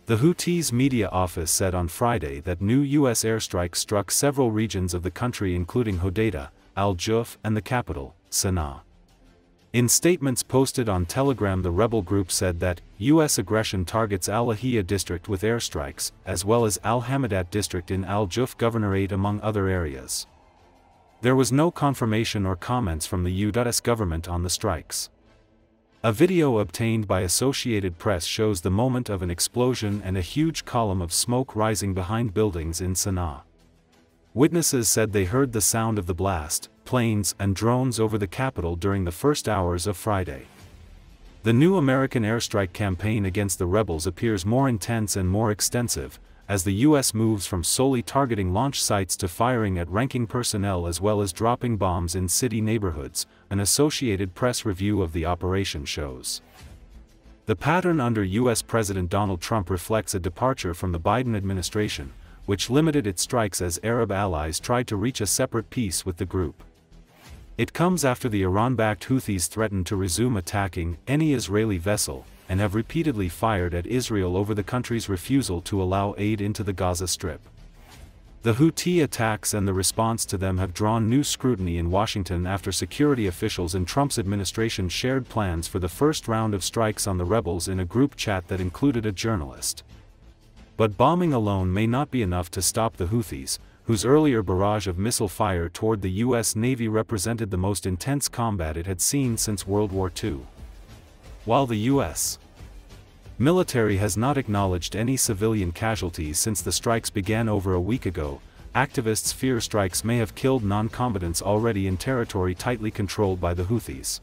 The Houthis' media office said on Friday that new U.S. airstrikes struck several regions of the country including Hodeida, Jewf and the capital, Sanaa. In statements posted on Telegram, the rebel group said that U.S. aggression targets Al-Lahia district with airstrikes, as well as Al-Hamadat district in Al-Jewf governorate among other areas. There was no confirmation or comments from the U.S. government on the strikes. A video obtained by Associated Press shows the moment of an explosion and a huge column of smoke rising behind buildings in Sanaa. Witnesses said they heard the sound of the blast, planes and drones over the capital during the first hours of Friday. The new American airstrike campaign against the rebels appears more intense and more extensive, as the U.S. moves from solely targeting launch sites to firing at ranking personnel as well as dropping bombs in city neighborhoods, an Associated Press review of the operation shows. The pattern under U.S. President Donald Trump reflects a departure from the Biden administration, which limited its strikes as Arab allies tried to reach a separate peace with the group. It comes after the Iran-backed Houthis threatened to resume attacking any Israeli vessel, and have repeatedly fired at Israel over the country's refusal to allow aid into the Gaza Strip. The Houthi attacks and the response to them have drawn new scrutiny in Washington after security officials in Trump's administration shared plans for the first round of strikes on the rebels in a group chat that included a journalist. But bombing alone may not be enough to stop the Houthis, whose earlier barrage of missile fire toward the U.S. Navy represented the most intense combat it had seen since World War II. While the U.S. military has not acknowledged any civilian casualties since the strikes began over a week ago, activists fear strikes may have killed non-combatants already in territory tightly controlled by the Houthis.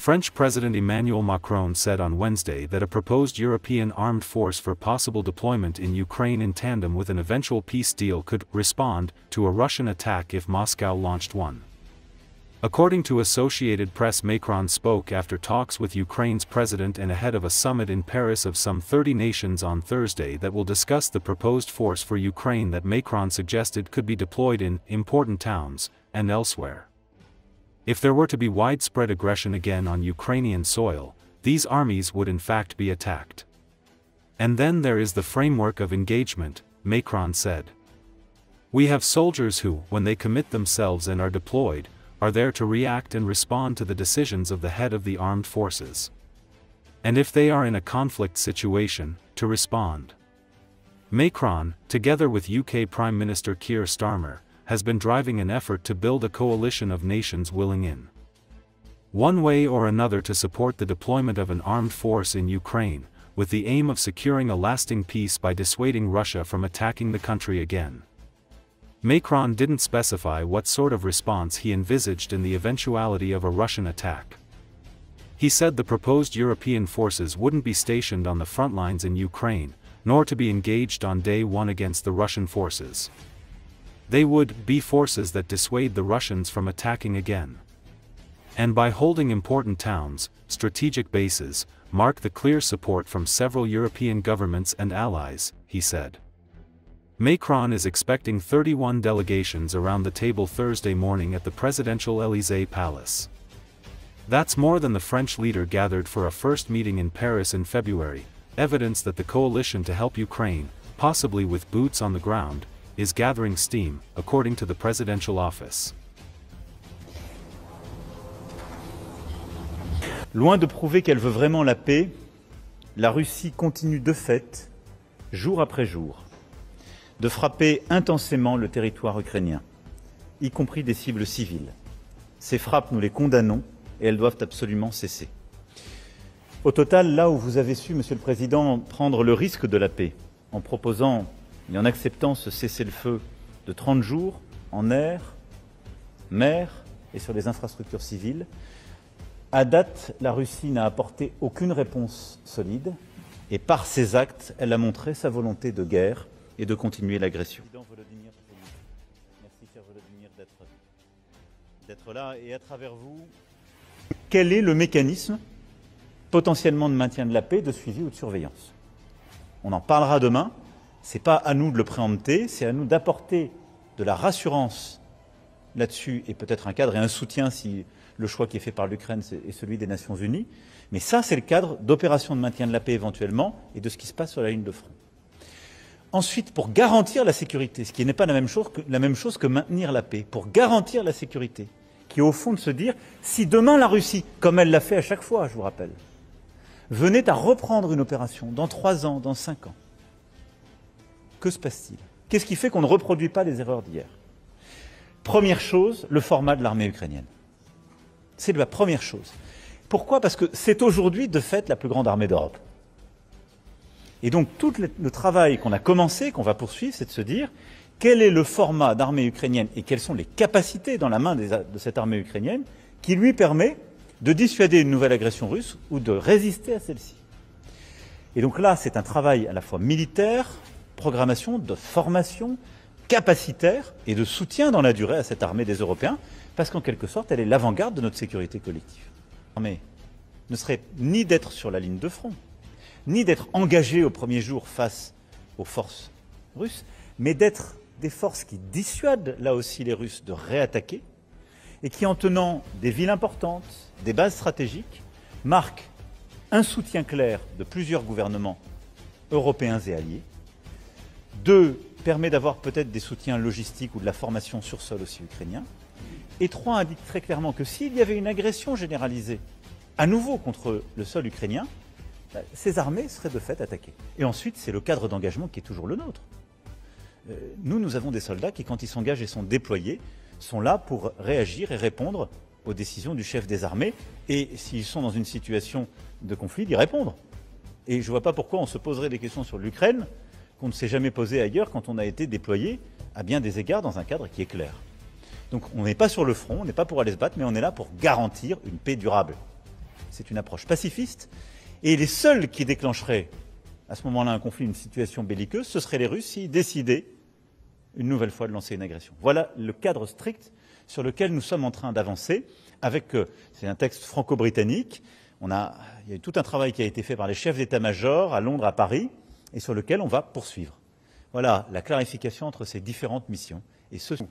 French President Emmanuel Macron said on Wednesday that a proposed European armed force for possible deployment in Ukraine in tandem with an eventual peace deal could respond to a Russian attack if Moscow launched one. According to Associated Press, Macron spoke after talks with Ukraine's president and ahead of a summit in Paris of some 30 nations on Thursday that will discuss the proposed force for Ukraine that Macron suggested could be deployed in important towns and elsewhere. If there were to be widespread aggression again on Ukrainian soil, these armies would in fact be attacked. And then there is the framework of engagement, Macron said. We have soldiers who, when they commit themselves and are deployed, are there to react and respond to the decisions of the head of the armed forces. And if they are in a conflict situation, to respond. Macron, together with UK Prime Minister Keir Starmer, has been driving an effort to build a coalition of nations willing in one way or another to support the deployment of an armed force in Ukraine, with the aim of securing a lasting peace by dissuading Russia from attacking the country again. Macron didn't specify what sort of response he envisaged in the eventuality of a Russian attack. He said the proposed European forces wouldn't be stationed on the front lines in Ukraine, nor to be engaged on day one against the Russian forces. They would be forces that dissuade the Russians from attacking again. And by holding important towns, strategic bases, mark the clear support from several European governments and allies, he said. Macron is expecting 31 delegations around the table Thursday morning at the presidential Élysée Palace. That's more than the French leader gathered for a first meeting in Paris in February, evidence that the coalition to help Ukraine, possibly with boots on the ground, is gathering steam, according to the presidential office. Loin de prouver qu'elle veut vraiment la paix, la Russie continue de fait, jour après jour, de frapper intensément le territoire ukrainien, y compris des cibles civiles. Ces frappes, nous les condamnons et elles doivent absolument cesser. Au total, là où vous avez su, Monsieur le Président, prendre le risque de la paix, en proposant et en acceptant ce cessez-le-feu de 30 jours en air, mer et sur les infrastructures civiles, à date, la Russie n'a apporté aucune réponse solide et par ses actes, elle a montré sa volonté de guerre et de continuer l'agression. Merci, cher Volodymyr, d'être là et à travers vous. Quel est le mécanisme potentiellement de maintien de la paix, de suivi ou de surveillance? On en parlera demain. Ce n'est pas à nous de le préempter, c'est à nous d'apporter de la rassurance là-dessus et peut-être un cadre et un soutien si le choix qui est fait par l'Ukraine est celui des Nations Unies. Mais ça, c'est le cadre d'opérations de maintien de la paix éventuellement et de ce qui se passe sur la ligne de front. Ensuite, pour garantir la sécurité, ce qui n'est pas la même chose que maintenir la paix, pour garantir la sécurité, qui est au fond de se dire, si demain la Russie, comme elle l'a fait à chaque fois, je vous rappelle, venait à reprendre une opération dans 3 ans, dans 5 ans, que se passe-t-il? Qu'est-ce qui fait qu'on ne reproduit pas les erreurs d'hier? Première chose, le format de l'armée ukrainienne. C'est la première chose. Pourquoi? Parce que c'est aujourd'hui, de fait, la plus grande armée d'Europe. Et donc, tout le travail qu'on a commencé, qu'on va poursuivre, c'est de se dire quel est le format d'armée ukrainienne et quelles sont les capacités dans la main de cette armée ukrainienne qui lui permet de dissuader une nouvelle agression russe ou de résister à celle-ci. Et donc là, c'est un travail à la fois militaire, programmation, de formation, capacitaire et de soutien dans la durée à cette armée des Européens, parce qu'en quelque sorte, elle est l'avant-garde de notre sécurité collective. L'armée ne serait ni d'être sur la ligne de front, ni d'être engagée au premier jour face aux forces russes, mais d'être des forces qui dissuadent là aussi les Russes de réattaquer et qui, en tenant des villes importantes, des bases stratégiques, marquent un soutien clair de plusieurs gouvernements européens et alliés. 2, permet d'avoir peut-être des soutiens logistiques ou de la formation sur sol aussi ukrainien. Et 3, indique très clairement que s'il y avait une agression généralisée à nouveau contre le sol ukrainien, ces armées seraient de fait attaquées. Et ensuite, c'est le cadre d'engagement qui est toujours le nôtre. Nous avons des soldats qui, quand ils s'engagent et sont déployés, sont là pour réagir et répondre aux décisions du chef des armées. Et s'ils sont dans une situation de conflit, d'y répondre. Et je ne vois pas pourquoi on se poserait des questions sur l'Ukraine qu'on ne s'est jamais posé ailleurs quand on a été déployé à bien des égards dans un cadre qui est clair. Donc on n'est pas sur le front, on n'est pas pour aller se battre, mais on est là pour garantir une paix durable. C'est une approche pacifiste. Et les seuls qui déclencheraient à ce moment-là un conflit, une situation belliqueuse, ce seraient les Russes s'ils décidaient une nouvelle fois de lancer une agression. Voilà le cadre strict sur lequel nous sommes en train d'avancer. C'est un texte franco-britannique. Il y a eu tout un travail qui a été fait par les chefs d'état-major à Londres, à Paris, et sur lequel on va poursuivre. Voilà la clarification entre ces différentes missions. Et ce sont